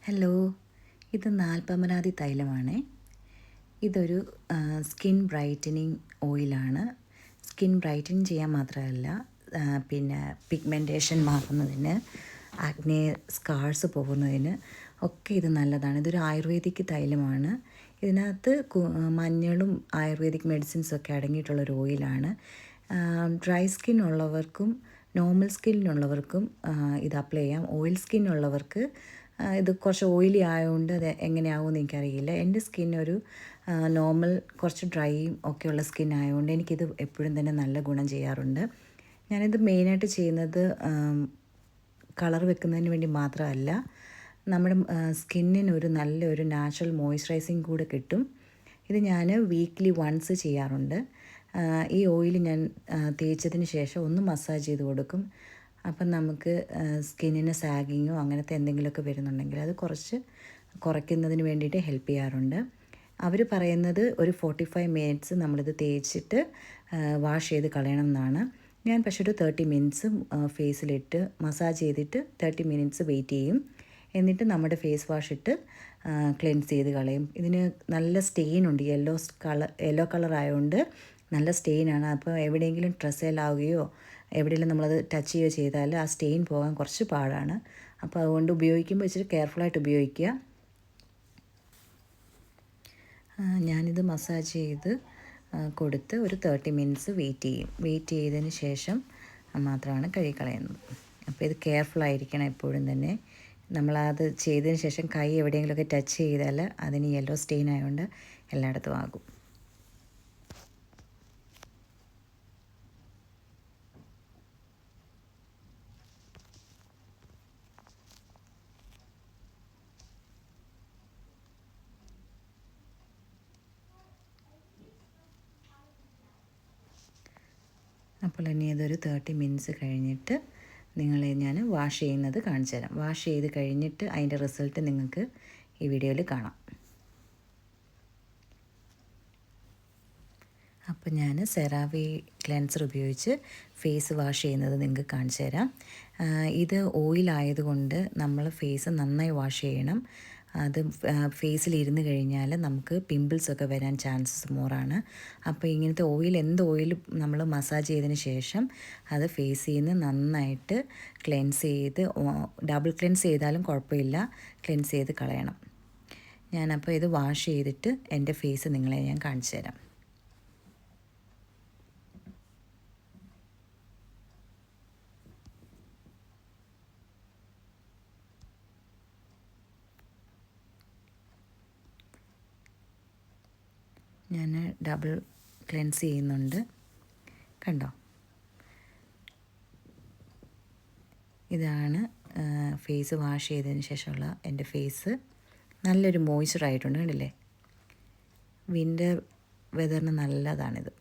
Hello, ഇത് നാൽപ്പമരാതി തൈലമാണ്. ഇതൊരു skin brightening ഓയിലാണ്. സ്കിൻ ബ്രൈറ്റനിങ് ചെയ്യാൻ മാത്രമല്ല, പിന്നെ പിഗ്മെൻറ്റേഷൻ മാറുന്നതിന്, ആക്നെ സ്കാർസ് പോകുന്നതിന് ഒക്കെ ഇത് നല്ലതാണ്. ഇതൊരു ആയുർവേദിക് തൈലമാണ്. ഇതിനകത്ത് മഞ്ഞളും ആയുർവേദിക് മെഡിസിൻസൊക്കെ അടങ്ങിയിട്ടുള്ളൊരു ഓയിലാണ്. ഡ്രൈ സ്കിൻ ഉള്ളവർക്കും നോർമൽ സ്കിന്നുള്ളവർക്കും ഇത് അപ്ലൈ ചെയ്യാം. ഓയിൽ സ്കിന്നുള്ളവർക്ക് ഇത് കുറച്ച് ഓയിലി ആയതുകൊണ്ട് അത് എങ്ങനെയാവുമെന്ന് എനിക്കറിയില്ല. എൻ്റെ സ്കിന്നൊരു നോർമൽ കുറച്ച് ഡ്രൈയും ഒക്കെയുള്ള സ്കിൻ ആയതുകൊണ്ട് എനിക്കിത് എപ്പോഴും തന്നെ നല്ല ഗുണം ചെയ്യാറുണ്ട്. ഞാനിത് മെയിനായിട്ട് ചെയ്യുന്നത് കളർ വെക്കുന്നതിന് വേണ്ടി മാത്രമല്ല, നമ്മുടെ സ്കിന്നിനൊരു നല്ലൊരു നാച്ചുറൽ മോയ്സ്ചറൈസിങ് കൂടെ കിട്ടും. ഇത് ഞാൻ വീക്ക്ലി വൺസ് ചെയ്യാറുണ്ട്. ഈ ഓയിൽ ഞാൻ തേച്ചതിന് ശേഷം ഒന്ന് മസാജ് ചെയ്ത് കൊടുക്കും. അപ്പം നമുക്ക് സ്കിന്നിന് സാഗിങ്ങോ അങ്ങനത്തെ എന്തെങ്കിലുമൊക്കെ വരുന്നുണ്ടെങ്കിൽ അത് കുറയ്ക്കുന്നതിന് വേണ്ടിയിട്ട് ഹെൽപ്പ് ചെയ്യാറുണ്ട്. അവർ പറയുന്നത് ഒരു 45 മിനിറ്റ്സ് നമ്മളിത് തേച്ചിട്ട് വാഷ് ചെയ്ത് കളയണം എന്നാണ്. ഞാൻ പക്ഷേ ഒരു 30 മിനിറ്റ്സ് ഫേസിലിട്ട് മസാജ് ചെയ്തിട്ട് 30 മിനിറ്റ്സ് വെയിറ്റ് ചെയ്യും. എന്നിട്ട് നമ്മുടെ ഫേസ് വാഷ് ഇട്ട് ക്ലെൻസ് ചെയ്ത് കളയും. ഇതിന് നല്ല സ്റ്റെയിനുണ്ട്, യെല്ലോ കളർ ആയതുകൊണ്ട് നല്ല സ്റ്റെയിനാണ്. അപ്പോൾ എവിടെയെങ്കിലും ഡ്രസ്സേലാവുകയോ എവിടെയെങ്കിലും നമ്മളത് ടച്ച് ചെയ്യുകയോ ചെയ്താൽ ആ സ്റ്റെയിൻ പോകാൻ കുറച്ച് പാടാണ്. അപ്പോൾ അതുകൊണ്ട് ഉപയോഗിക്കുമ്പോൾ ഇച്ചിരി കെയർഫുള്ളായിട്ട് ഉപയോഗിക്കുക. ഞാനിത് മസാജ് ചെയ്ത് കൊടുത്ത് ഒരു 30 മിനിറ്റ്സ് വെയിറ്റ് ചെയ്തതിന് ശേഷം മാത്രമാണ് കഴുകിക്കളയുന്നത്. അപ്പോൾ ഇത് കെയർഫുള്ളായിരിക്കണം എപ്പോഴും തന്നെ. നമ്മളത് ചെയ്തതിന് ശേഷം കൈ എവിടെയെങ്കിലുമൊക്കെ ടച്ച് ചെയ്താൽ അതിന് യെല്ലോ സ്റ്റെയിൻ ആയതുകൊണ്ട് എല്ലായിടത്തും ആകും. അപ്പോൾ ഇനി ഇതൊരു 30 മിനിറ്റ്സ് കഴിഞ്ഞിട്ട് ഞാൻ വാഷ് ചെയ്യുന്നത് കാണിച്ചു തരാം. വാഷ് ചെയ്ത് കഴിഞ്ഞിട്ട് അതിൻ്റെ റിസൾട്ട് നിങ്ങൾക്ക് ഈ വീഡിയോയിൽ കാണാം. അപ്പോൾ ഞാൻ സെറാവി ക്ലെൻസർ ഉപയോഗിച്ച് ഫേസ് വാഷ് ചെയ്യുന്നത് നിങ്ങൾക്ക് കാണിച്ചു തരാം. ഇത് ഓയിലായതുകൊണ്ട് നമ്മൾ ഫേസ് നന്നായി വാഷ് ചെയ്യണം. അത് ഫേസിലിരുന്ന് കഴിഞ്ഞാൽ നമുക്ക് പിമ്പിൾസൊക്കെ വരാൻ ചാൻസസ് മോറാണ്. അപ്പോൾ ഇങ്ങനത്തെ എന്ത് ഓയിൽ നമ്മൾ മസാജ് ചെയ്തതിന് ശേഷം അത് ഫേസിൽ നിന്ന് നന്നായിട്ട് ക്ലെൻസ് ചെയ്ത്, ഡബിൾ ക്ലെൻസ് ചെയ്താലും കുഴപ്പമില്ല, ക്ലെൻസ് ചെയ്ത് കളയണം. ഞാനപ്പോൾ ഇത് വാഷ് ചെയ്തിട്ട് എൻ്റെ ഫേസ് നിങ്ങളെ ഞാൻ കാണിച്ചു തരാം. ഞാൻ ഡബിൾ ക്ലെൻസ് ചെയ്യുന്നുണ്ട്, കണ്ടോ? ഇതാണ് ഫേസ് വാഷ് ചെയ്തതിന് ശേഷമുള്ള എൻ്റെ ഫേസ്. നല്ലൊരു മോയ്സ്ചറായിട്ടുണ്ട്, കണ്ടില്ലേ? വിൻ്റർ വെതറിന് നല്ലതാണിത്.